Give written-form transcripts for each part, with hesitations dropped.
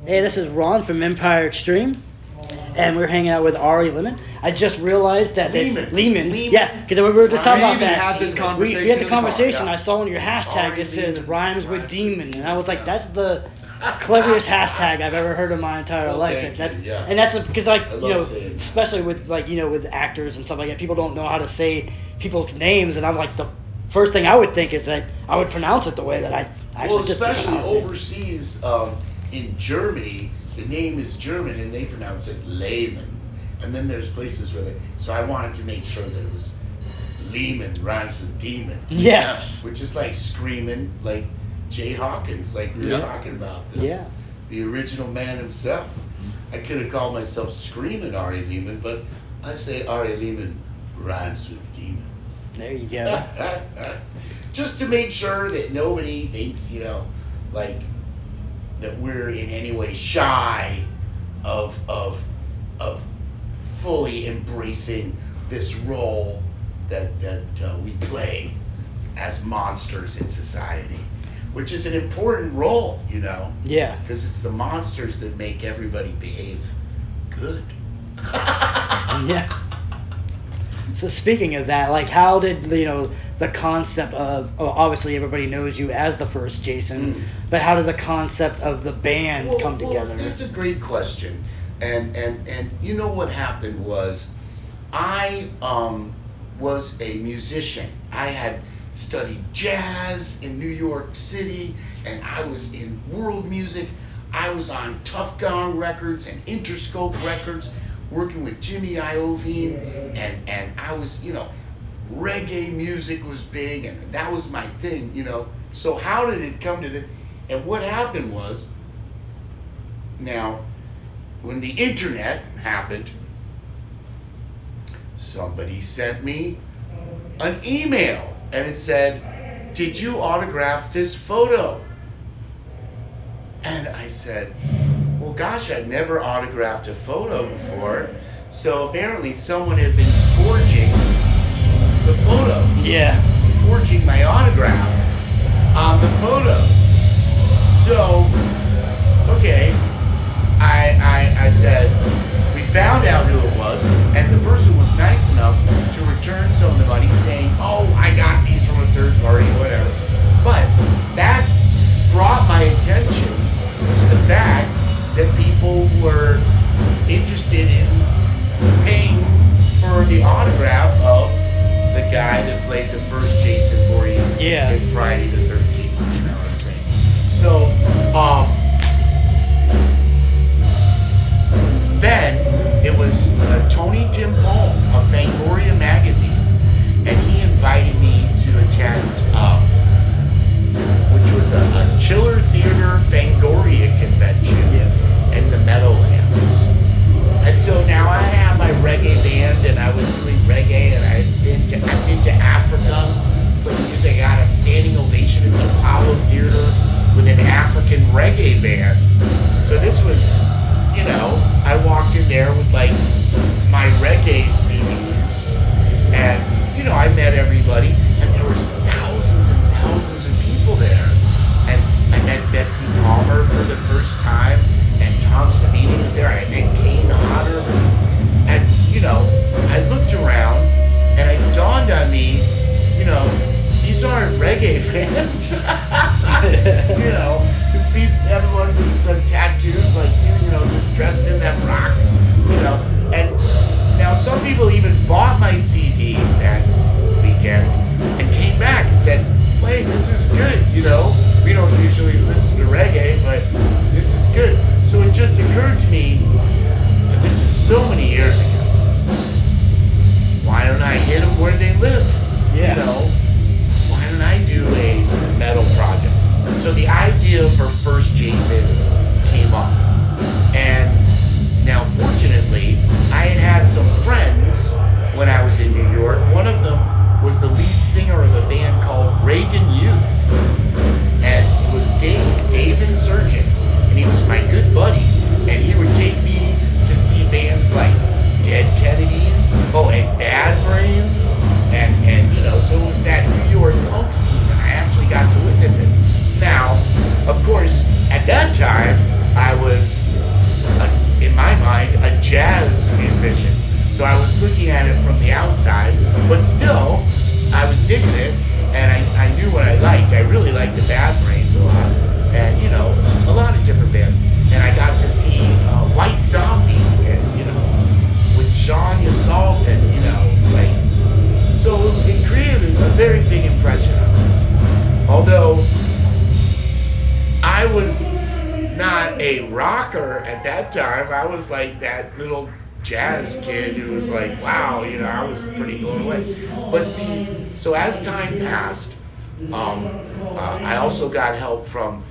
Hey, this is Ron from Empire Extreme, and we're hanging out with Ari Lehman. I just realized that it's Lehman. Yeah, because we were just talking about that. Had this conversation we had the in car, conversation. yeah. I saw on your hashtag Ari it says Lehman rhymes with rhymes demon, with and I was like, that's the cleverest hashtag I've ever heard in my entire life. thank That's you, yeah. and that's because like I you love know, saying that. especially with like with actors and stuff like that, people don't know how to say people's names, and I'm like the first thing I would think is that I would pronounce it the way that I actually Well, just especially pronounced it. overseas, in Germany, the name is German and they pronounce it Lehman. And then there's places where so I wanted to make sure that it was Lehman rhymes with demon. Yes. Which is like screaming, like Jay Hawkins, like we were talking about. The original man himself. I could have called myself Screaming Ari Lehman, but I say Ari Lehman rhymes with demon. There you go. Just to make sure that nobody thinks, like that we're in any way shy of fully embracing this role that we play as monsters in society, which is an important role, Yeah. because it's the monsters that make everybody behave good. Yeah. So speaking of that, like, how did the concept of obviously everybody knows you as the first Jason, but how did the concept of the band come together? Well, that's a great question, and what happened was, I was a musician. I had studied jazz in New York City, and I was in world music. I was on Tough Gong Records and Interscope Records, working with Jimmy Iovine, and I was, reggae music was big, and that was my thing, So how did it come to that? And what happened was, now, when the internet happened, somebody sent me an email, and it said, "Did you autograph this photo?" And I said, well, gosh, I've never autographed a photo before. So apparently someone had been forging the photos. Yeah. Forging my autograph on the photos. So, okay, I said, we found out who it was, and the person was nice enough to return some of the money, saying, oh, I got these from a third party, whatever. But that brought my attention to the fact that people were interested in paying for the autograph of the guy that played the first Jason Voorhees in Friday the 13th. You know what I'm saying? So, then it was Tony Timpone of Fangoria magazine, and he invited me to attend, which was a Chiller Theater Fangoria convention in the Meadowlands. And so now I have my reggae band, and I was doing reggae, and I've been to Africa, playing music. I got a standing ovation at the Apollo Theater with an African reggae band. So this was, I walked in there with like my reggae CDs, and I met everybody, and there was thousands and thousands of people there. And I met Betsy Palmer for the first time, and Tom Savini was there. I met Kane Hodder, and I looked around, and it dawned on me, these aren't reggae fans. Everyone with the tattoos like you, dressed in that rock, and now some people even bought my CD that weekend and came back and said, wait, this is good, we don't usually listen to reggae, but this a rocker at that time. I was like that little jazz kid who was like, wow, I was pretty blown away. But see, so as time passed, I also got help from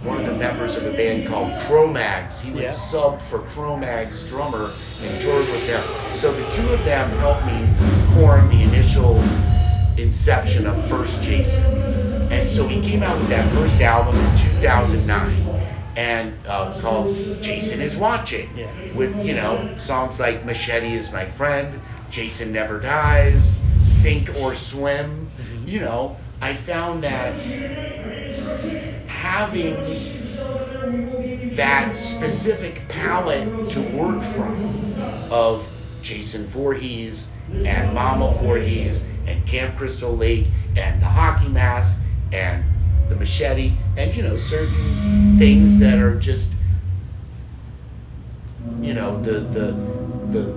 one of the members of a band called Cro-Mags. He would sub for Cro-Mags' drummer and toured with them. So the two of them helped me form the initial inception of First Jason. And so he came out with that first album in 2009 and called Jason is Watching, with, songs like Machete is My Friend, Jason Never Dies, Sink or Swim. I found that having that specific palette to work from of Jason Voorhees and Mama Voorhees and Camp Crystal Lake and the hockey mask and the machete and certain things that are just the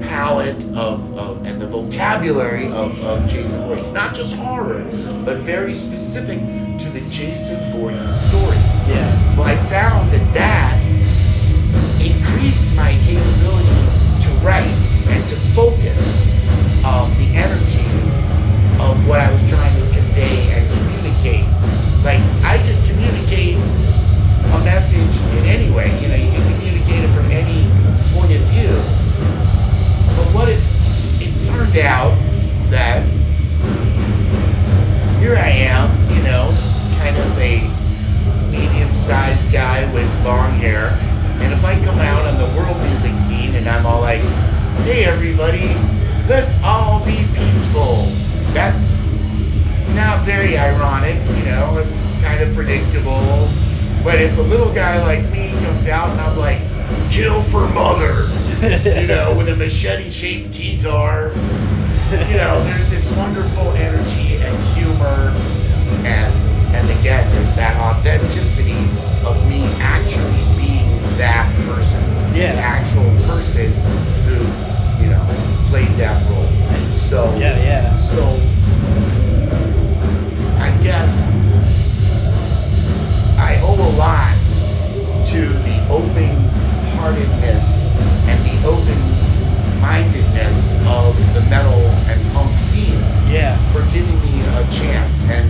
palette of and the vocabulary of Jason Voorhees, not just horror, but very specific to the Jason Voorhees story. Yeah. Well, I found that increased my capability to write and to focus the energy of what I was trying to convey and communicate. Like, I could communicate a message in any way. You can communicate it from any point of view. But what it turned out that here I am, kind of a medium-sized guy with long hair, and if I come out on the world music scene and I'm all like, hey everybody, let's all be peaceful, that's not very ironic, it's kind of predictable. But if a little guy like me comes out and I'm like, kill for mother, with a machete-shaped guitar, there's this wonderful energy and humor, and again, there's that authenticity of me actually being that person, the actual person who, played that role. So, so I guess I owe a lot to the open-heartedness and the open-mindedness of the metal and punk scene for giving me a chance. And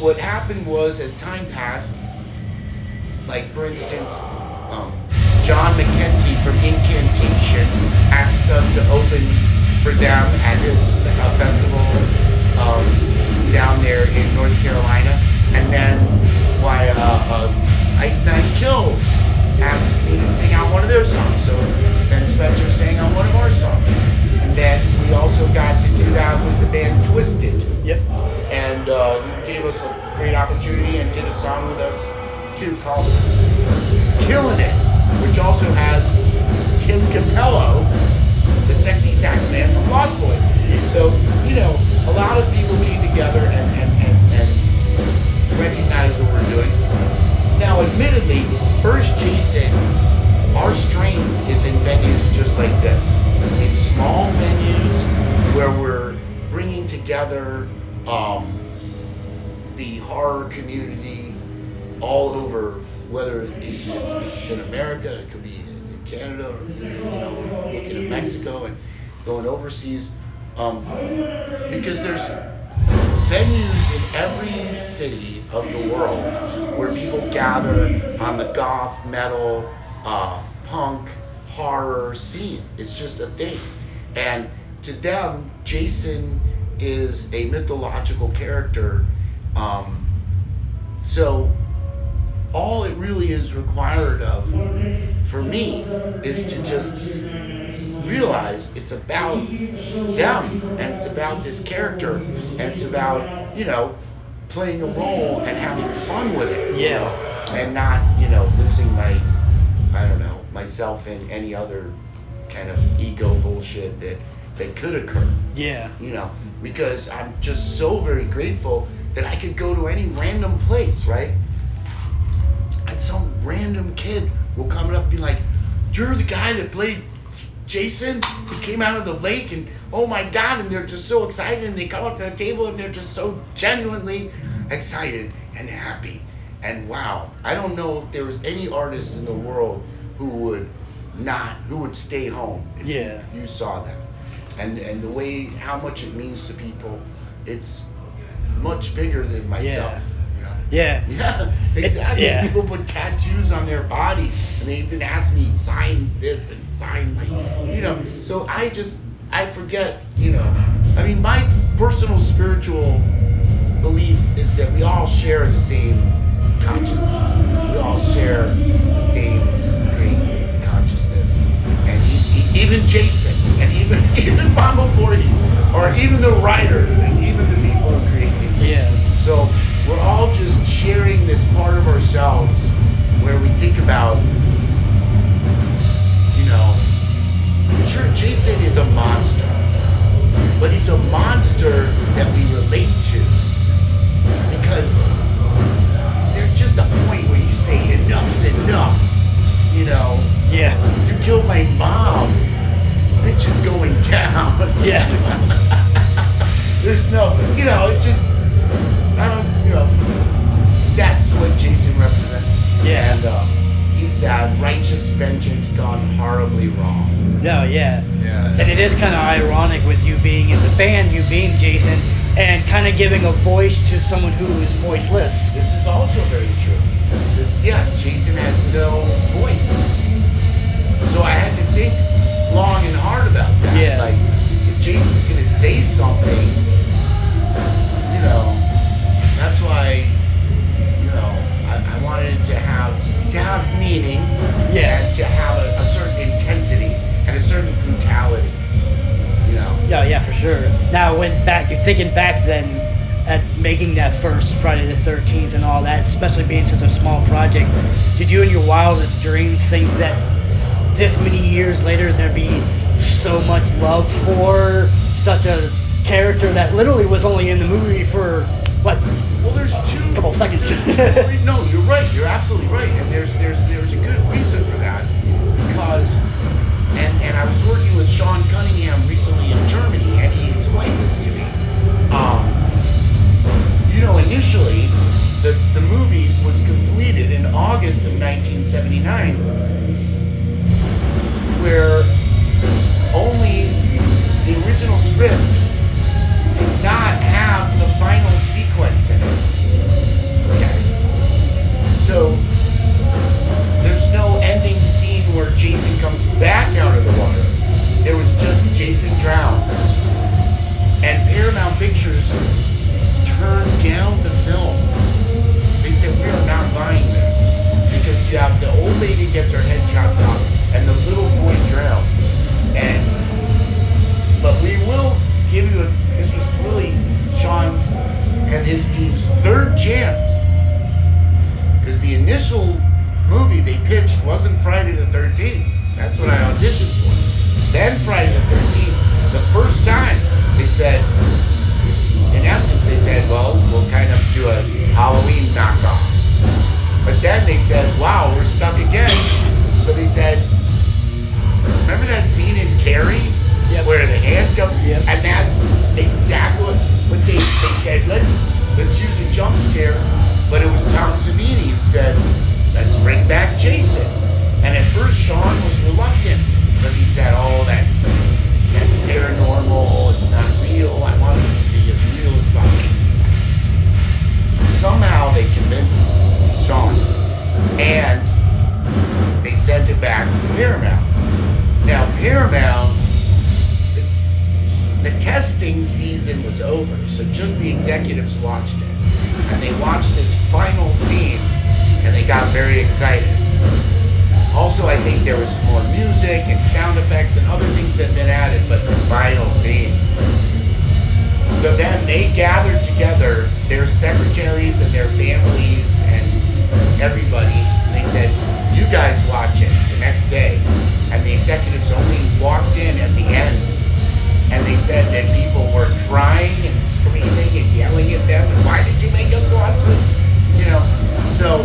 what happened was, as time passed, like for instance, John McKenty from Incantation asked us to open for them at his festival down there in North Carolina, and then Ice Nine Kills asked me to sing on one of their songs, so Ben Spencer sang on one of our songs, and then we also got to do that with the band Twisted. And he gave us a great opportunity and did a song with us too called Killing It, which also has Tim Capello, the sexy sax man from Lost Boys. So, a lot of people came together and recognized what we're doing. Now, admittedly, First Jason, our strength is in venues just like this. In small venues where we're bringing together the horror community all over, whether it's in America, it could be in Canada, or looking at Mexico and going overseas, because there's venues in every city of the world where people gather on the goth, metal, punk, horror scene. It's just a thing. And to them, Jason is a mythological character. So all it really is required of, for me, is to just realize it's about them, and it's about this character, and it's about, playing a role and having fun with it. And not, losing myself in any other kind of ego bullshit that could occur. Because I'm just so very grateful that I could go to any random place, right? And some random kid will come up and be like, you're the guy that played Jason? He came out of the lake, and oh my God, and they're just so excited, and they come up to the table and they're just so genuinely excited and happy. And wow, I don't know if there was any artist in the world who would stay home if you saw that. And the way, how much it means to people, it's much bigger than myself. Yeah. Yeah, exactly. People put tattoos on their body, and they even ask me, sign this and sign my, so I forget, I mean, my personal spiritual belief is that we all share the same consciousness. We all share the same great consciousness. And even Jason, and even Mama 40s, or even the writers, and even the people who create these things. Yeah. So we're all just sharing this part of ourselves where we think about, sure, Jason is a monster, but he's a monster that we relate to, because there's just a point where you say enough's enough, Yeah. You killed my mom, bitch is going down. Yeah. There's no, it just, I don't, that's what Jason represents. Yeah. And he's that righteous vengeance gone horribly wrong. No, yeah. Yeah. And it is kind of ironic with you being in the band, you being Jason, and kind of giving a voice to someone who is voiceless. This is also very true. Jason has no voice. So I had to think long and hard about that. Yeah. Like, if Jason's going to say something, that's why, I wanted it to have meaning, and to have a certain intensity and a certain brutality, Yeah, for sure. Now, you're thinking back then at making that first Friday the 13th and all that, especially being such a small project, did you in your wildest dreams think that this many years later there'd be so much love for such a character that literally was only in the movie for what? Well, there's a couple of seconds. No, you're right. You're absolutely right. And there's a good reason for that, because and I was working with Sean Cunningham recently in Germany, and he explained this to me. Initially, the movie was completed in August of 1979, where only the original script did not have the final sequence in it. Okay. So there's no ending scene where Jason comes back out of the water. There was just Jason drowns. And Paramount Pictures turned down the film. They said, we are not buying this, because you have the old lady gets her head chopped off and the little boy drowns. But we will give you this was really Sean's and his team's third chance, because the initial movie they pitched wasn't Friday the 13th. That's what I auditioned for. Then Friday the 13th, the first time, they said, in essence, they said, well, we'll kind of do a Halloween knockoff. But then they said, wow, we're stuck again. So they said, remember that scene in Carrie? Yep. Where the hand goes? Yep. And that's exactly what they said, let's use a jump scare. But it was Tom Savini who said, let's bring back Jason. And at first Sean was reluctant, because he said, oh, that's paranormal, it's not real, I want this to be as real as possible. Somehow they convinced Sean, and they sent it back to Paramount. Now Paramount, the testing season was over, so just the executives watched it. And they watched this final scene, and they got very excited. Also, I think there was more music and sound effects and other things that had been added, but the final scene. So then they gathered together their secretaries and their families and everybody, and they said, you guys watch it the next day. And the executives only walked in at the end, and they said that people were crying and screaming and yelling at them, and why did you make us watch this? So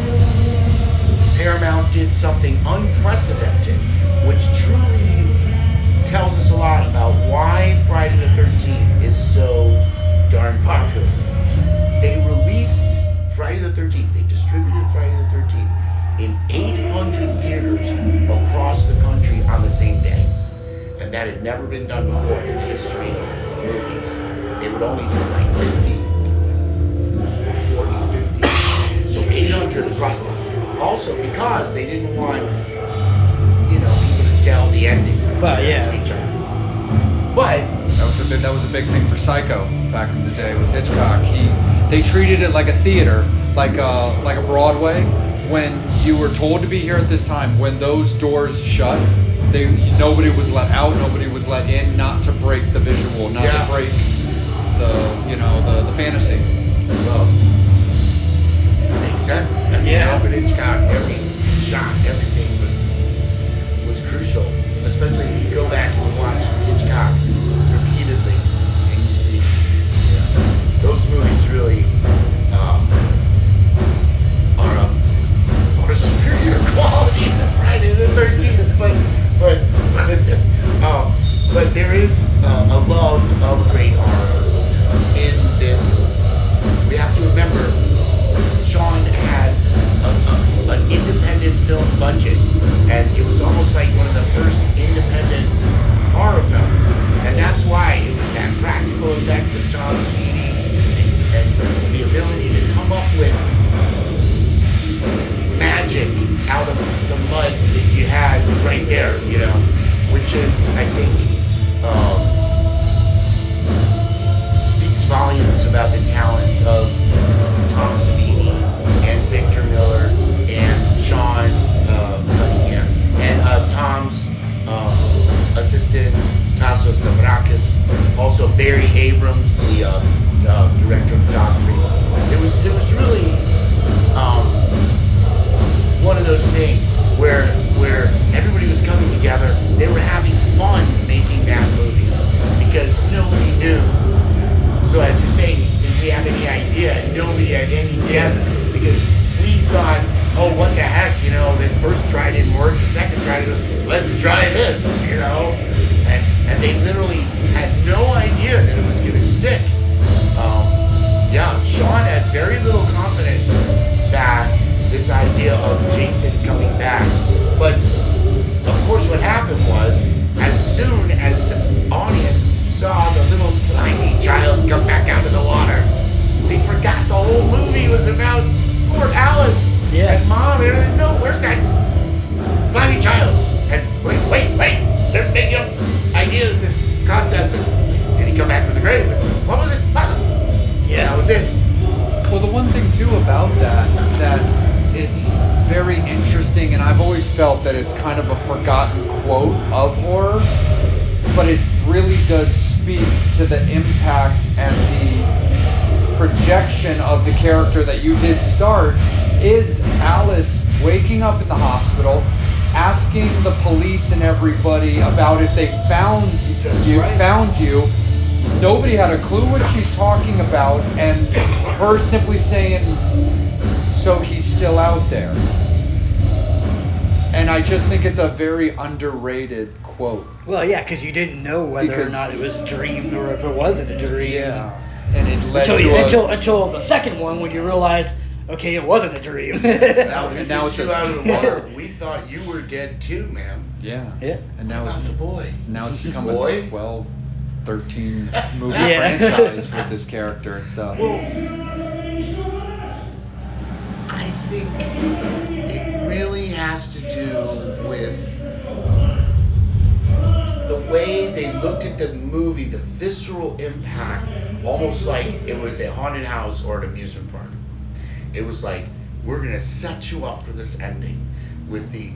Paramount did something unprecedented, which truly tells us a lot about why Friday the 13th is so darn popular. They released Friday the 13th. They distributed Friday the 13th in 800 theaters across the country on the same day. And that had never been done before in the history of movies. They would only do like 50, 40, 50. So 800 across. Also because they didn't want, people to tell the ending. But yeah. But that was a big thing for Psycho back in the day with Hitchcock. They treated it like a theater, like a Broadway. When you were told to be here at this time, when those doors shut, nobody was let out, nobody was let in, not to break the visual, not to break the fantasy. Well, it makes sense. But Hitchcock, every shot, everything was crucial. Especially if you go back and watch Hitchcock repeatedly, and you see those movies really are superior quality to Friday the 13th. But there is a love of great art in this. We have to remember, Sean had an independent film budget, and it was almost like one of the first independent horror films, and that's why it was that practical effects of Tom Savini and the ability to come up with magic out of the mud that you had right there, which is, I think, speaks volumes about the talents of Tom Savini and Victor Miller and Sean Cunningham and Tom's assistant Tassos Stavrakis, also Barry Abrams, the director of photography. It was really one of those things where everybody was coming together. They were having fun making that movie because nobody knew. So as you're saying, did we have any idea? Nobody had any guess because we thought, oh, what the heck, this first try didn't work, the second try didn't work, let's try this, and they literally had no idea that it was going to stick. Sean had very little confidence that this idea of Jason coming back. But of course what happened was, as soon as the audience saw the little slimy child come back out of the water, they forgot the whole movie was about poor Alice and Mom. And no, where's that slimy child? And wait, they're making up ideas and concepts. And did he come back from the grave? What was it? That was it. Well, the one thing too about that it's very interesting, and I've always felt that it's kind of a forgotten quote of horror, but it really does speak to the impact and the projection of the character that you did start, is Alice waking up in the hospital, asking the police and everybody about if they found you. Nobody had a clue what she's talking about, and her simply saying, so he's still out there. And I just think it's a very underrated quote. Well, yeah, because you didn't know whether or not it was dreamed or if it wasn't a dream. Yeah. And it led until the second one, when you realize, okay, it wasn't a dream. Now it's out of the water. We thought you were dead too, man. Yeah. And now it's the boy. Now it's become a 12, 13 movie franchise with this character and stuff. Well, I think it really has to do with the way they looked at the movie, the visceral impact, almost like it was a haunted house or an amusement park. It was like, we're going to set you up for this ending with the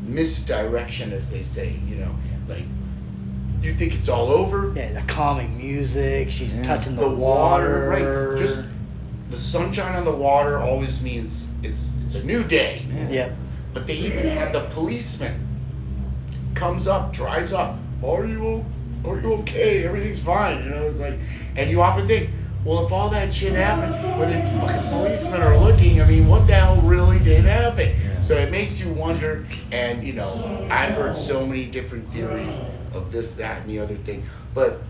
misdirection, as they say, like, you think it's all over? Yeah, the calming music, she's touching the water. Right, just the sunshine on the water always means it's a new day. Yep. But they even had the policeman comes up, drives up, are you okay? Everything's fine, It's like, and you often think, well, if all that shit happened, where the fucking policemen are looking, I mean, what the hell really did happen? Yeah. So it makes you wonder, and I've heard so many different theories of this, that, and the other thing. But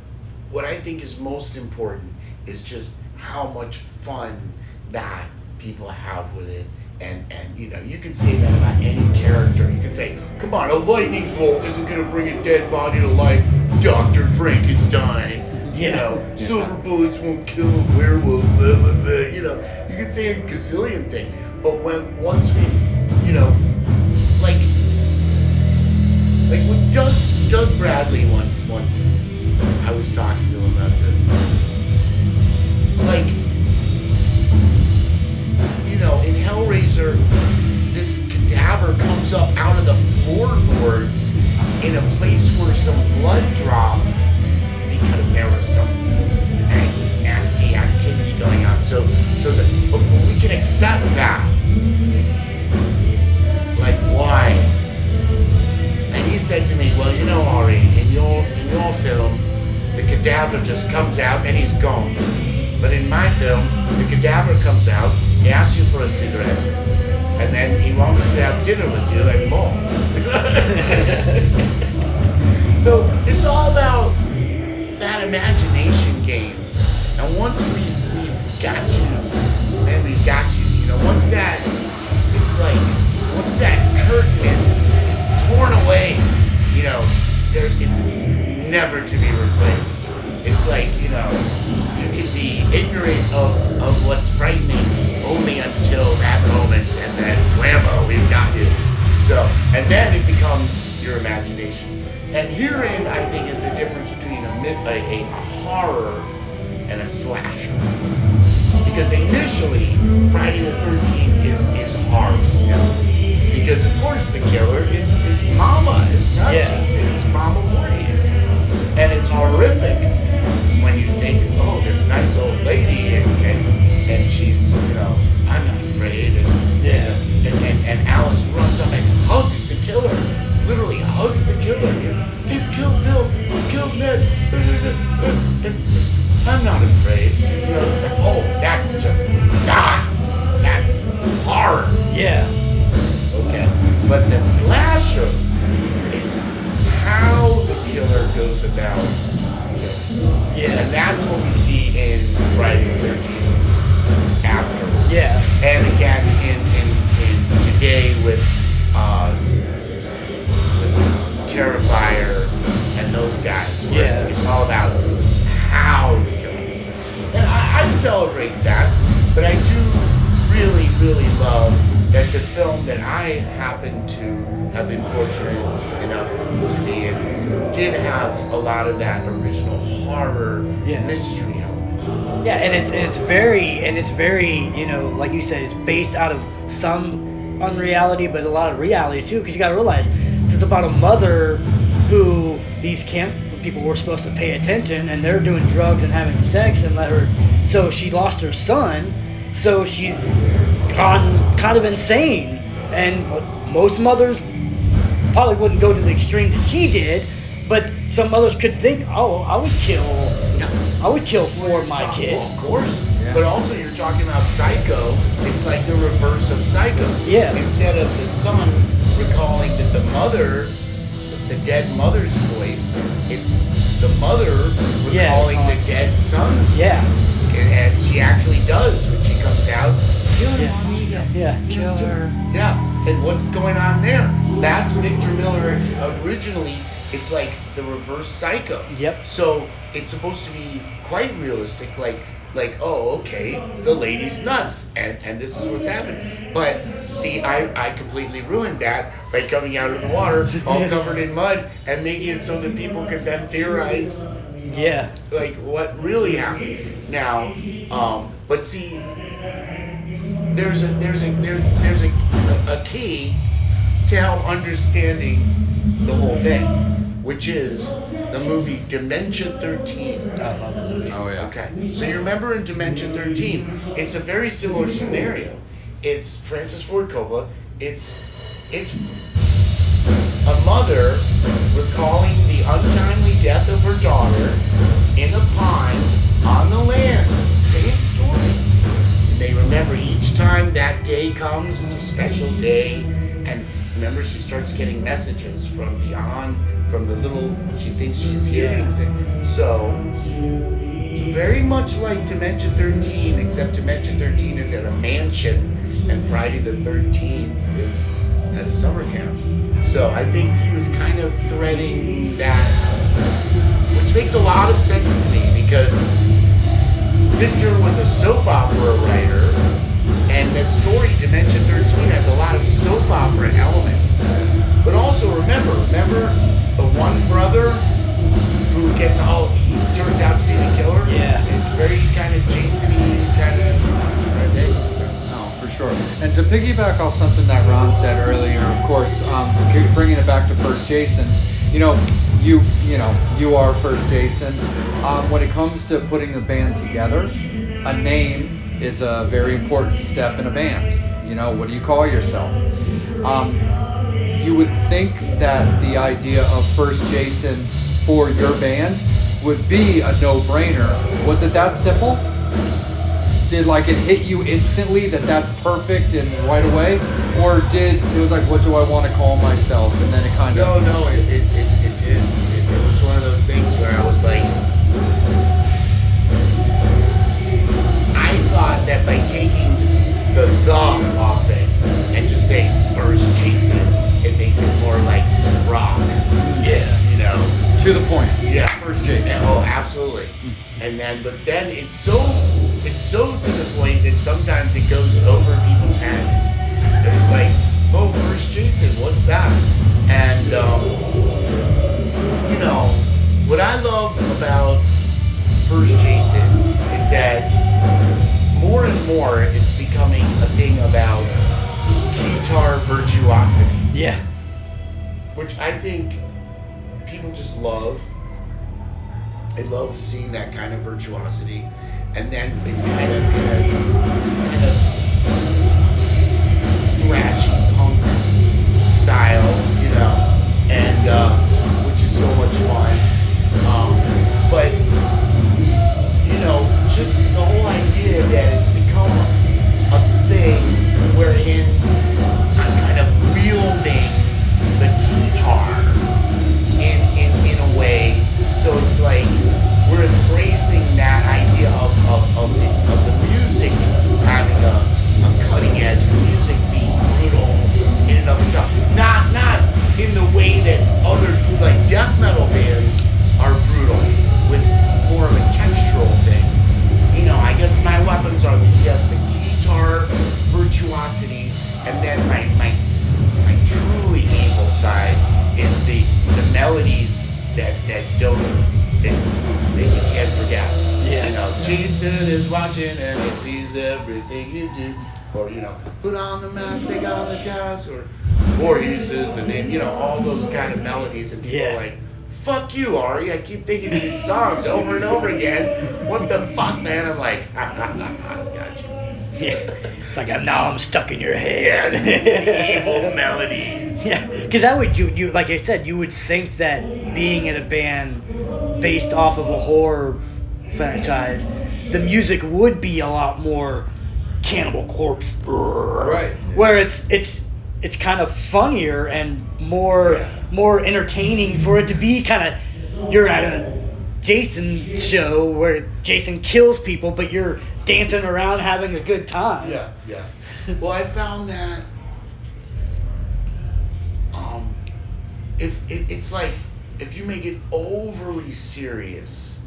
what I think is most important is just how much fun that people have with it. And you know, you can say that about any character. You can say, come on, a lightning bolt isn't going to bring a dead body to life. Dr. Frankenstein. You know, silver bullets won't kill a werewolf. Blah, blah, blah. You know, you can say a gazillion things. But once we've, you know, like with Doug Bradley once I was talking to him about this. Like, you know, in Hellraiser, this cadaver comes up out of the floorboards in a place where some blood dropped because there was some nasty activity going on. But we can accept that. Like, why? And he said to me, well, you know, Ari, in your film, the cadaver just comes out and he's gone. But in my film, the cadaver comes out, he asks you for a cigarette, and then he wants to have dinner with you and more. So it's all about that imagination game. And once we've got you, then we've got you. You know, once that curtain is torn away, you know, it's never to be replaced. It's like, you know, you can be ignorant of what's frightening only until that moment, and then whammo, we've got you. So, and then it becomes your imagination. And herein, I think, is the difference between a horror and a slasher. Because initially, Friday the 13th is horror. Because of course the killer is Mama. It's not Jason, it's Mama Voorhees. And it's horrific when you think, oh, this nice old lady, and she's, you know, I'm not afraid, and Alice runs up and hugs the killer, literally hugs the killer. They've killed Bill, they've killed Ned, I'm not afraid. You know, it's like, oh, that's just, that's horror. Yeah. Okay. But the slasher is how the killer goes about killing. Yeah. And that's what we see in Friday the 13th after. Yeah. And again in today with Terrifier and those guys. Where it's all about how the killing is. And I celebrate that, but I do really, really love that the film that I happen to have been fortunate enough to be in did have a lot of that original horror mystery element. Yeah, and it's very, you know, like you said, it's based out of some unreality, but a lot of reality too, because you got to realize it's about a mother who these camp people were supposed to pay attention, and they're doing drugs and having sex, and so she lost her son, so she's gone kind of insane. And most mothers probably wouldn't go to the extreme that she did, but some mothers could think, oh, I would kill for my kid. Well, of course. Yeah. But also you're talking about Psycho. It's like the reverse of Psycho. Yeah. Instead of the son recalling that the dead mother's voice, it's the mother recalling the dead son's voice. As she actually does when she comes out. Kill her, Juanita. Kill her. Yeah. And what's going on there? That's Victor Miller originally. It's like the reverse Psycho. Yep. So it's supposed to be quite realistic, like oh, okay, the lady's nuts, and this is what's happening. But see, I completely ruined that by coming out of the water all covered in mud and making it so that people could then theorize. Yeah. Like what really happened. Now, but see, there's a key to help understanding the whole thing, which is the movie Dementia 13. I love that movie. Oh yeah. Okay. So you remember in Dementia 13, it's a very similar scenario. It's Francis Ford Coppola. It's a mother recalling the untimely death of her daughter in a pond on the land. Same story. And they remember each time that day comes, it's a special day. And remember, she starts getting messages from beyond, from the little, she thinks she's hearing things. So very much like Dimension 13, except Dimension 13 is at a mansion, and Friday the 13th is at a summer camp. So I think he was kind of threading that, which makes a lot of sense to me, because Victor was a soap opera writer, and the story Dimension 13 has a lot of soap opera elements. But also remember the one brother who gets he turns out to be the killer? Yeah. It's very kind of Jason-y kind of thing. No, for sure. And to piggyback off something that Ron said earlier, of course, bringing it back to First Jason, you are First Jason. When it comes to putting a band together, a name is a very important step in a band. What do you call yourself? You would think that the idea of First Jason for your band would be a no-brainer. Was it that simple? Did it hit you instantly that that's perfect and right away? Or it was like, what do I want to call myself? And then it kind of... No, it did. It was one of those things where I was like, I thought that by taking the off it and just saying First Jason, it makes it more like rock. Yeah. To the point. Yeah. First Jason. Oh, absolutely. And then, but then it's so to the point that sometimes it goes over people's heads. They're just like, oh, First Jason, what's that? And what I love about First Jason is that more and more it's becoming a thing about guitar virtuosity. Yeah. Which I think people just love. I love seeing that kind of virtuosity, and then it's kind of in a thrashy punk style, and which is so much fun. But just the whole idea that it's become a thing wherein I'm kind of wielding the guitar in a way, so it's like we're embracing that idea of the music having a cutting edge, the music being brutal in and of itself, not in the way that other death metal bands are brutal with more of a textural thing. I guess my weapons are the guitar virtuosity, and then my truly evil side is the melodies that you can't forget. Yeah. Jason is watching and he sees everything you do, or put on the mask, take on the task, or he says the name. All those kind of melodies, and people are like, fuck you, Ari. I keep thinking of these songs over and over again. What the fuck, man? I'm like, got you. Yeah. It's like, now I'm stuck in your head. Yes, evil melodies. Yeah, because that would you like I said, you would think that being in a band based off of a horror franchise, the music would be a lot more Cannibal Corpse, right? Where it's kind of funnier and more entertaining for it to be kind of, you're at a Jason show where Jason kills people, but you're dancing around having a good time. Yeah. Well, I found that it's like if you make it overly serious,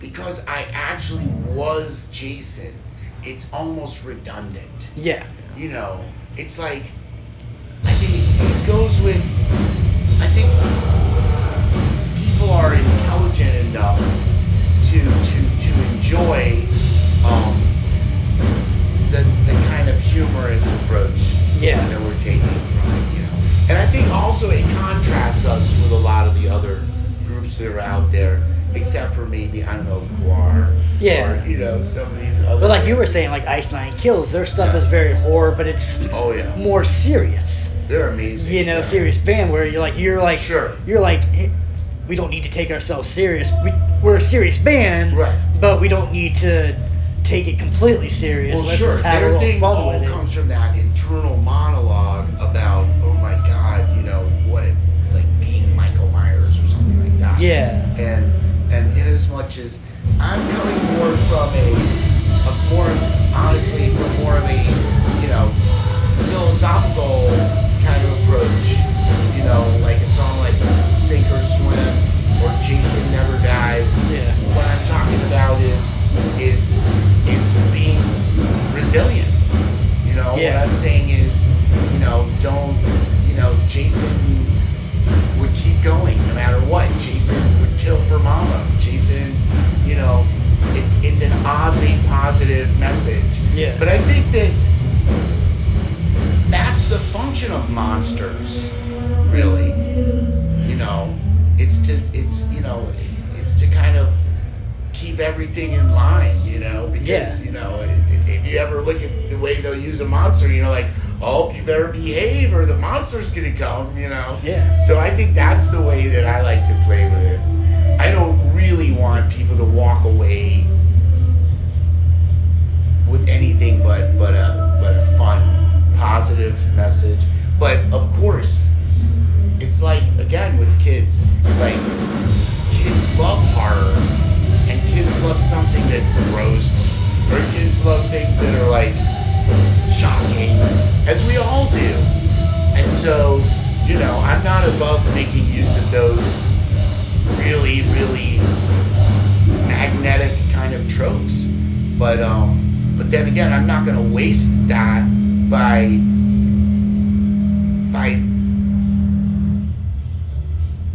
because I actually was Jason, it's almost redundant. Yeah. It's like, I think it goes with, I think people are intelligent enough to enjoy the kind of humorous approach that we're taking from it, And I think also it contrasts us with a lot of the other groups that are out there, except for maybe, I don't know, Guar. Yeah. Or, some of these other. But like you were saying, like Ice Nine Kills, their stuff is very horror, but it's more serious. They're amazing. Serious band where you're like, sure. You're like, hey, we don't need to take ourselves serious. We're a serious band, right? But we don't need to take it completely serious. Well, Let's sure. just have a little fun with it. Comes from that internal monologue about, oh my God, what, like being Michael Myers or something like that. Yeah. And in as much as I'm coming more of monsters, really. You know, it's to kind of keep everything in line, you know, because you know, if you ever look at the way they'll use a monster, you know, like, oh, you better behave or the monster's gonna come, you know. Yeah. So I think that's the way that I like to play with it. I don't really want people to walk away with anything but a fun, positive message. But of course, it's like, again, with kids, like, kids love horror, and kids love something that's gross, or kids love things that are like shocking, as we all do. And so, you know, I'm not above making use of those really, really magnetic kind of tropes. But then again, I'm not going to waste that by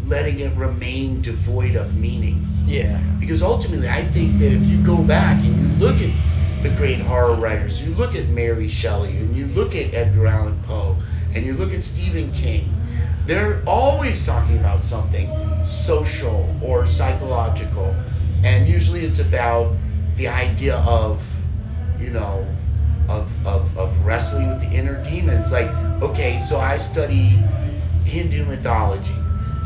letting it remain devoid of meaning. Yeah. Because ultimately, I think that if you go back and you look at the great horror writers, you look at Mary Shelley, and you look at Edgar Allan Poe, and you look at Stephen King, they're always talking about something social or psychological. And usually it's about the idea of, you know, of wrestling with the inner demons. Like, okay, so I study Hindu mythology,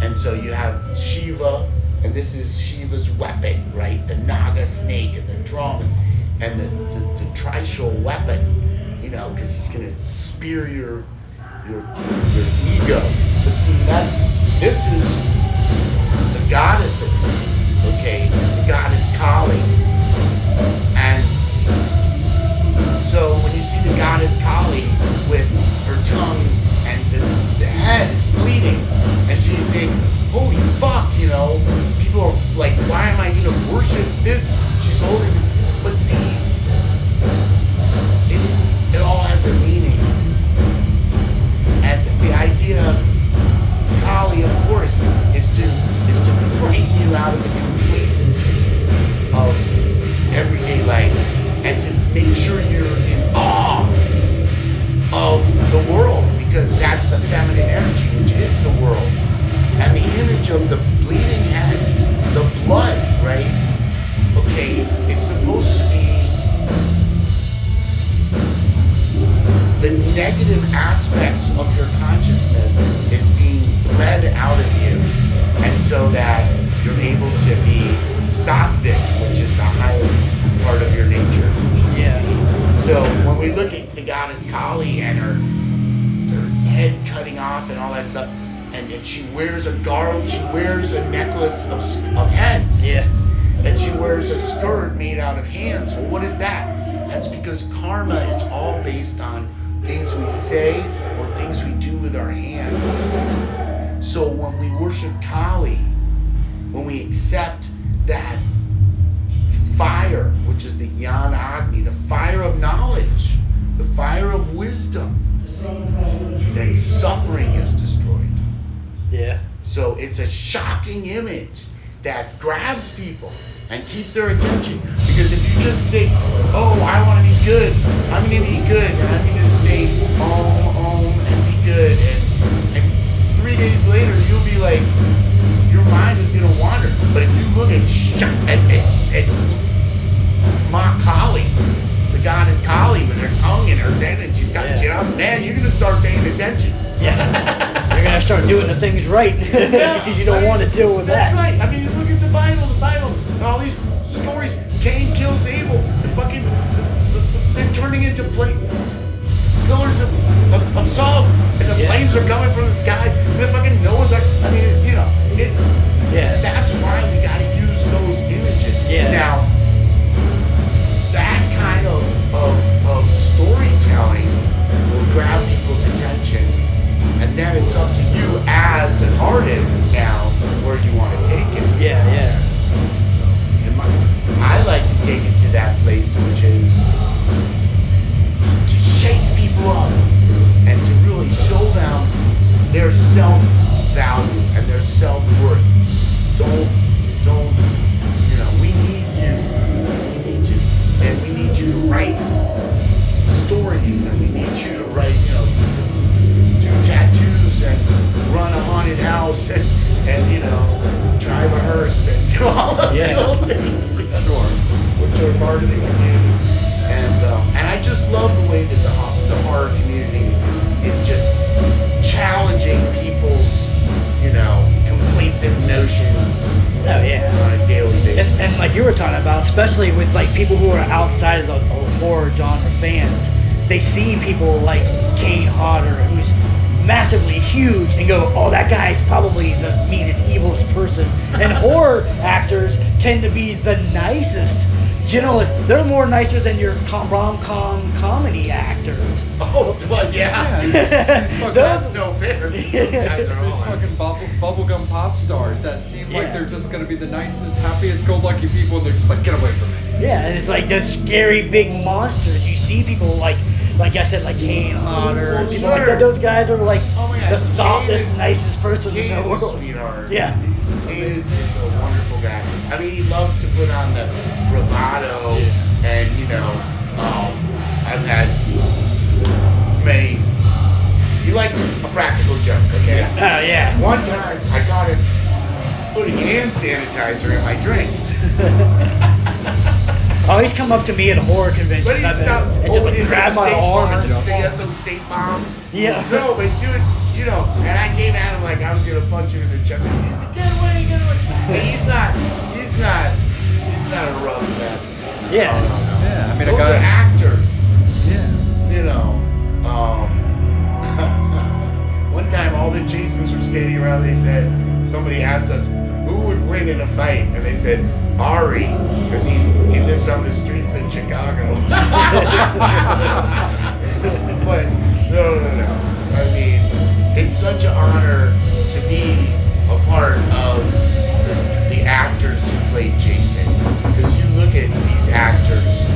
and so you have Shiva, and this is Shiva's weapon, right? The Naga snake and the drum and the trishul weapon, you know, because he's gonna spear your ego. But see, this is the goddesses, okay? The goddess Kali, and so when you see the goddess Kali with her tongue and the head is bleeding, and so you think, holy fuck, you know, people are like, why am I going to worship this? She's holding, but see, it all has a meaning. And the idea of Kali, of course, is to frighten you out of the complacency of everyday life, and to make sure you're in awe of the world, because that's the feminine energy, which is the world. And the image of the bleeding head, the blood, right? Okay, it's supposed to be the negative aspects of your consciousness is being bled out of you, and so that you're able to be sattvic, which is the highest part of your nature. So when we look at the goddess Kali and her head cutting off and all that stuff, and she wears a garland, she wears a necklace of heads, and she wears a skirt made out of hands. Well, what is that? That's because karma is all based on things we say or things we do with our hands. So when we worship Kali, when we accept that fire, which is the Yan Agni, the fire of knowledge, the fire of wisdom, then suffering is destroyed. Yeah. So it's a shocking image that grabs people and keeps their attention. Because if you just think, oh, I want to be good, I'm going to be good, and I'm going to say Om, and be good, and 3 days later you'll be like, your mind is going to wander. But if you look at Ma Kali, the goddess Kali with her tongue and her head, and she's got shit up, man, you're going to start paying attention. Yeah. You're going to start doing the things right because you don't want to deal with that's that. That's right. I mean, you look at the Bible, and all these stories. Cain kills Abel. They're turning into pillars of salt, and the flames are coming from the sky. And the fucking Noah's Ark. I mean, you know, it's that's why we got to use those images. Yeah. Now, that kind of storytelling will grab people's attention, and then it's up to you as an artist now where you want to take it. Yeah. I like to take it to that place, which is to shake people up and especially with like people who are outside of the horror genre fans, they see people like Kane Hodder, who's massively huge, and go, oh, that guy's probably the meanest, evilest person. And horror actors tend to be the nicest. Generally, they're more nicer than your rom-com comedy actors. Oh, well, yeah. That's no fair. Those guys are These on. fucking bubblegum pop stars that seem like they're just gonna be the nicest, happiest go lucky people, and they're just like, get away from me. Yeah, and it's like those scary big monsters. You see people like I said, like Kane Hodder, Well, people like sure. that. Those guys are like Oh my God, the softest, Kane is- nicest person Kane in the is a world. sweetheart. Yeah. Kane is a wonderful guy. I mean, he loves to put on the bravado, and I've had many. He likes a practical joke. Okay. Oh yeah. One time, I got him putting hand sanitizer in my drink. Oh, he's come up to me at horror But conventions he and stopped. just like in grab the my state arm and farms, just. They have those state bombs. Yeah. No, but dude, and I came at him like I was gonna punch him in the chest. And he's like, get away. And he's not a rough man. Yeah. No. Yeah, I mean, Those are actors. Yeah. One time, all the Jasons were standing around. They said, somebody asked us who would win in a fight, and they said Ari, because he lives on the streets in Chicago. But no. I mean, it's such an honor to be a part of the actors who played Jason, because you look at these actors,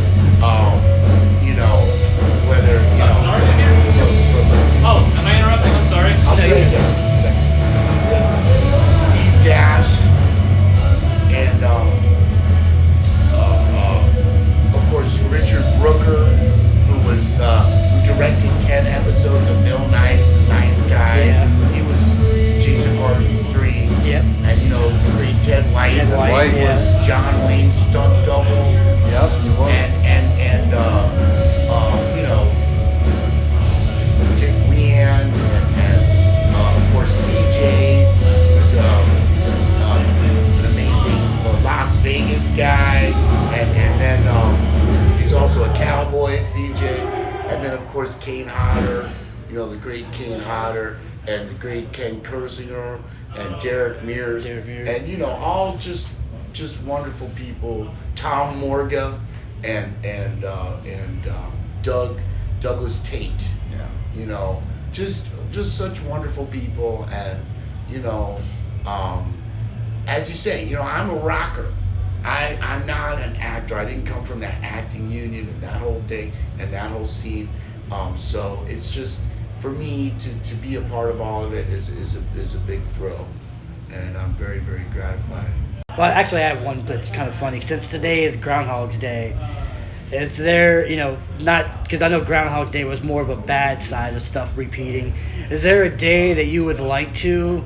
whether Oh, am I interrupting? I'm sorry. I'll tell you seconds. Steve Dash and of course Richard Brooker, who directed 10 episodes of Bill Nye the Science Guy. Yeah. He was Jason Part 3. Yep. And the great Ted White, Ted White, was yeah. John Wayne's stunt double. Yep, you was. And Dick Weand, and of course CJ was an amazing Las Vegas guy, and then he's also a cowboy, CJ, and then of course Kane Hodder, the great Kane Hodder, and the great Ken Kersinger, and Derek Mears, and all just wonderful people. Tom Morga, and Douglas Tate. Yeah. Just such wonderful people, and as you say, I'm a rocker. I'm not an actor. I didn't come from that acting union and that whole thing and that whole scene. So it's just, for me to be a part of all of it is a big thrill, and I'm very, very gratified. Well, actually, I have one that's kind of funny. Since today is Groundhog's Day, is there, not because I know Groundhog's Day was more of a bad side of stuff repeating. Is there a day that you would like to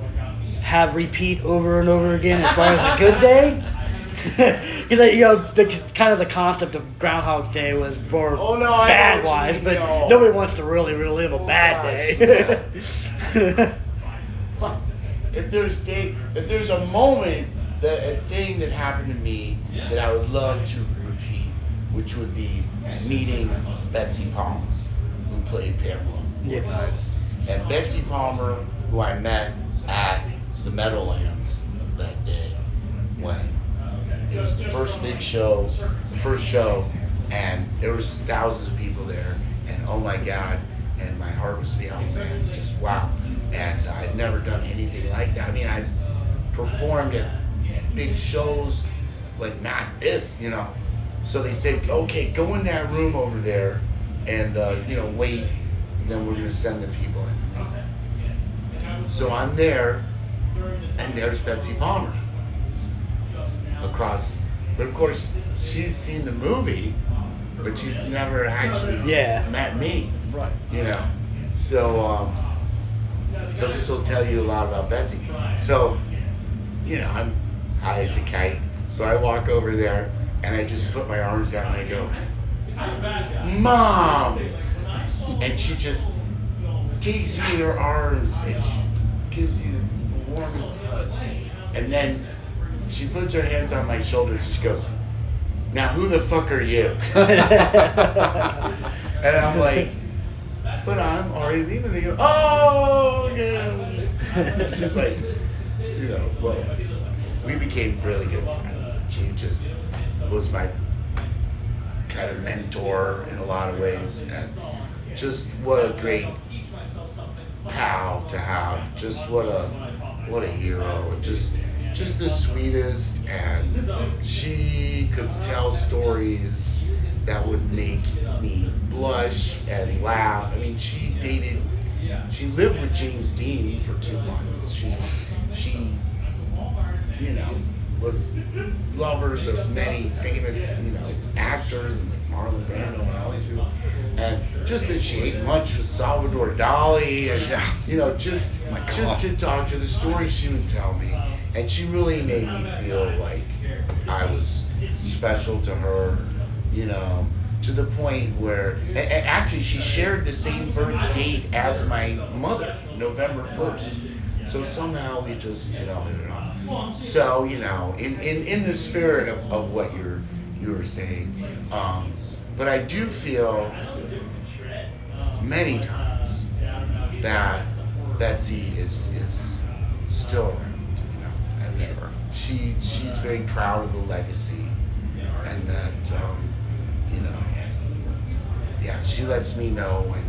have repeat over and over again as far as a good day? Because the concept of Groundhog's Day was more bad wise, but nobody wants to really relive a bad day. If there's a moment, a thing that happened to me that I would love to repeat, which would be meeting Betsy Palmer, who played Pamela. Yeah. And Betsy Palmer, who I met at the Meadowlands that day, when it was the first show, and there was thousands of people there, and oh my God, and my heart was beating, man, just wow. And I'd never done anything like that. I mean, I performed at big shows, like not this, So they said, okay, go in that room over there, and wait, and then we're gonna send the people in. So I'm there, and there's Betsy Palmer across. But of course, she's seen the movie, but she's never actually met me. Right. So this will tell you a lot about Betsy. So, I'm high as a kite. So I walk over there, and I just put my arms out, and I go, Mom! And she just takes me in her arms, and she gives you the warmest hug. And then she puts her hands on my shoulders, and she goes, now who the fuck are you? And I'm like, but I'm Ari Lehman. They go, oh, yeah. It's just like, well, we became really good friends. She just was my kind of mentor in a lot of ways, and just what a great pal to have. Just what a hero. Just the sweetest, and she could tell stories that would make me blush and laugh. I mean, she lived with James Dean for 2 months. She was lovers of many famous, actors, and like Marlon Brando and all these people. And just that she ate lunch with Salvador Dali, and just to talk to the stories she would tell me. And she really made me feel like I was special to her, to the point where, and actually she shared the same birth date as my mother, November 1st. So somehow we just, hit it off. So, in the spirit of what you were saying, but I do feel many times that Betsy is still around. And that she's very proud of the legacy, and that she lets me know when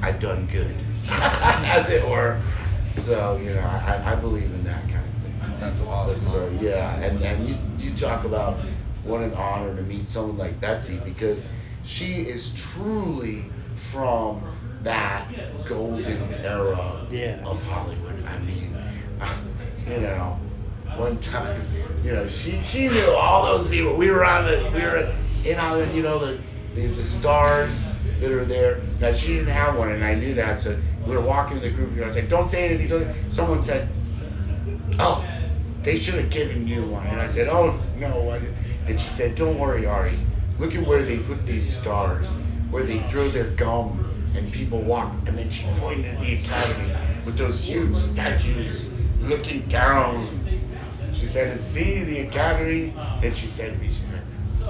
I've done good, as it were. So I believe in that kind of thing. That's awesome. But, so and you talk about what an honor to meet someone like Betsy, because she is truly from that golden era of Hollywood. I mean, one time, she knew all those people. We were in Hollywood, the stars that are there. Now, she didn't have one, and I knew that, so we were walking with the group, I was like, don't say anything. Someone said, oh, they should have given you one. And I said, oh, no. And she said, don't worry, Ari. Look at where they put these stars, where they throw their gum and people walk. And then she pointed at the Academy with those huge statues looking down. She said, and see the Academy? And she said to me, she said,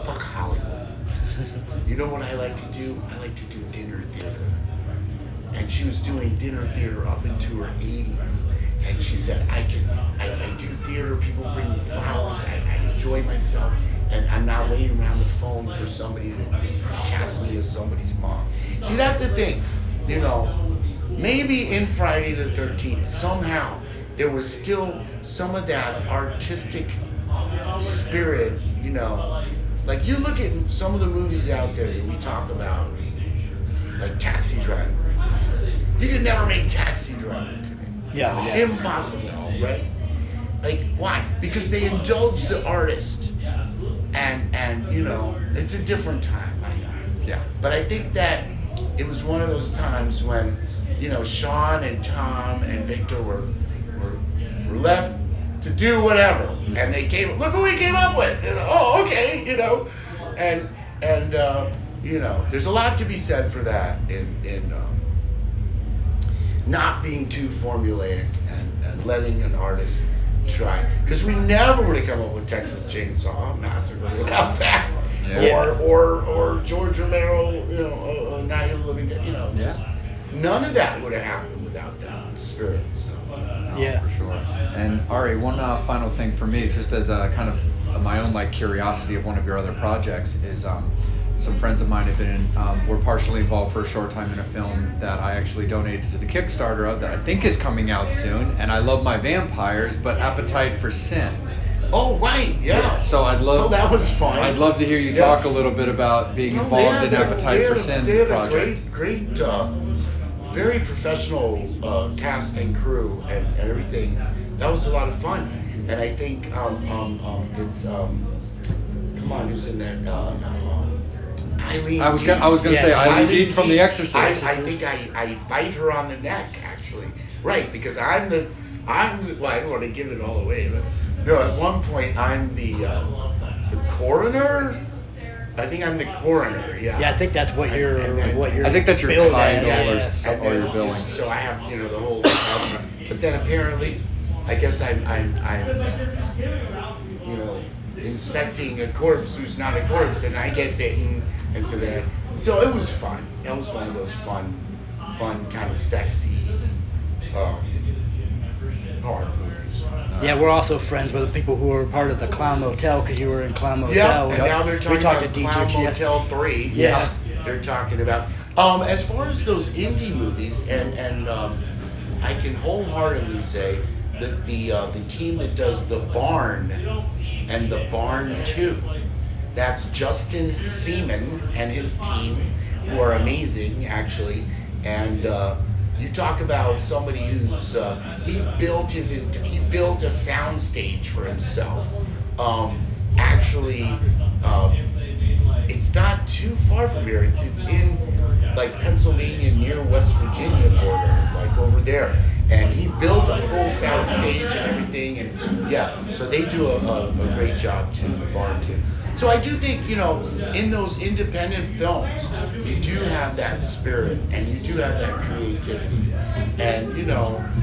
fuck Hollywood. You know what I like to do? I like to do dinner theater. And she was doing dinner theater up into her 80s. And she said, I do theater, people bring me flowers, I enjoy myself, and I'm not waiting around the phone for somebody to cast me as somebody's mom. See, that's the thing, maybe in Friday the 13th, somehow, there was still some of that artistic spirit, like you look at some of the movies out there that we talk about, like Taxi Driver. You could never make Taxi Driver today. Yeah. Impossible, right? Like, why? Because they indulge the artist, and it's a different time, I know. Yeah. But I think that it was one of those times when, Sean and Tom and Victor were left to do whatever, and they look what we came up with. Oh, okay, and there's a lot to be said for that in not being too formulaic and letting an artist try, because we never would have come up with Texas Chainsaw Massacre without that, or George Romero, Night of the Living Dead, just none of that would have happened without that spirit. So. No, for sure. And Ari, one final thing for me, just as a kind of my own curiosity of one of your other projects, is some friends of mine have been were partially involved for a short time in a film that I actually donated to the Kickstarter of, that I think is coming out soon. And I love my vampires, but Appetite for Sin. Oh, right, yeah. So I'd love. Oh, that was fun. I'd love to hear you talk a little bit about being involved in Appetite for Sin project. Great, very professional cast and crew and everything. That was a lot of fun. And I think it's come on, who's in that? Eileen. I was gonna say Eileen Dietz from The Exorcist. I think I bite her on the neck, actually. Right, because I'm the well, I don't want to give it all away, but no, at one point I'm the coroner. I think I'm the coroner. Yeah. Yeah, I think that's what you're. I think that's your billed title as. or your billing. So I have the whole. But then apparently, I guess I'm inspecting a corpse who's not a corpse, and I get bitten, and so it was fun. It was one of those fun kind of sexy horror movies. Yeah, we're also friends with the people who were part of the Clown Motel because you were in Clown Motel. Yeah, and now they're talking talked about to Clown Dietrich, Motel 3. Yeah. They're talking about. As far as those indie movies, and I can wholeheartedly say that the team that does The Barn and The Barn 2, that's Justin Seaman and his team, who are amazing, actually. And you talk about somebody who's he built a sound stage for himself. It's not too far from here. It's in like Pennsylvania near West Virginia border, like over there. And he built a full sound stage and everything, and yeah, so they do a great job too, The Barn too. So I do think, in those independent films, you do have that spirit and you do have that creativity. And,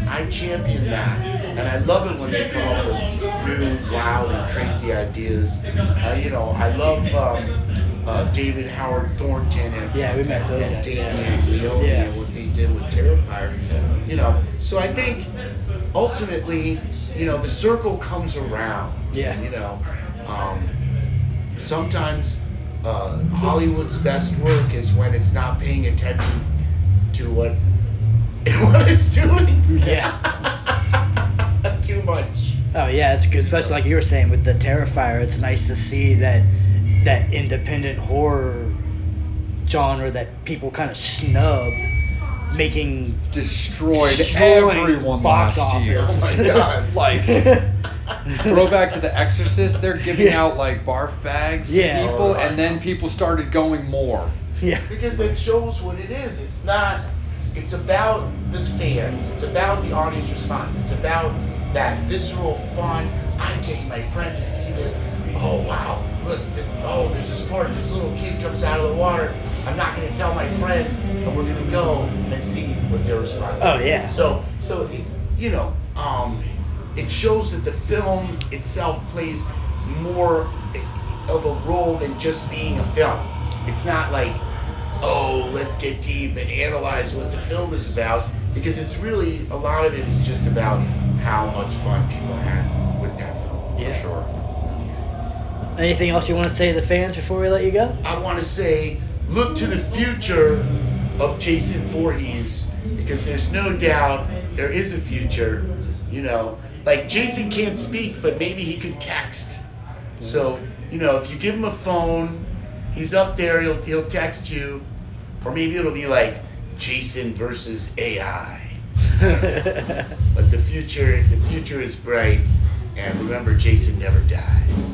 I champion that. And I love it when they come up with new, wild, and crazy ideas. I love David Howard Thornton and Damien Leone and what they did with Terrifier. So I think ultimately, the circle comes around. Yeah. Sometimes Hollywood's best work is when it's not paying attention to what it's doing. Yeah. Too much. Oh yeah, it's good, especially like you were saying with the Terrifier. It's nice to see that independent horror genre that people kind of snub, destroyed everyone box last year. office. Oh my God. Like, throwback to The Exorcist, they're giving out like barf bags to people, and then people started going more. Yeah. Because it shows what it is. It's not. It's about the fans. It's about the audience response. It's about that visceral fun. I'm taking my friend to see this. Oh wow! Look, there's this part. This little kid comes out of the water. I'm not going to tell my friend, but we're going to go and see what their response is. Oh yeah. So it shows that the film itself plays more of a role than just being a film. It's not like, let's get deep and analyze what the film is about, because it's really, a lot of it is just about how much fun people had with that film. Yeah. For sure. Anything else you want to say to the fans before we let you go? I want to say, look to the future of Jason Voorhees, because there's no doubt there is a future. Like Jason can't speak, but maybe he could text. So, if you give him a phone, he's up there, he'll text you, or maybe it'll be like Jason versus AI. But the future is bright, and remember, Jason never dies.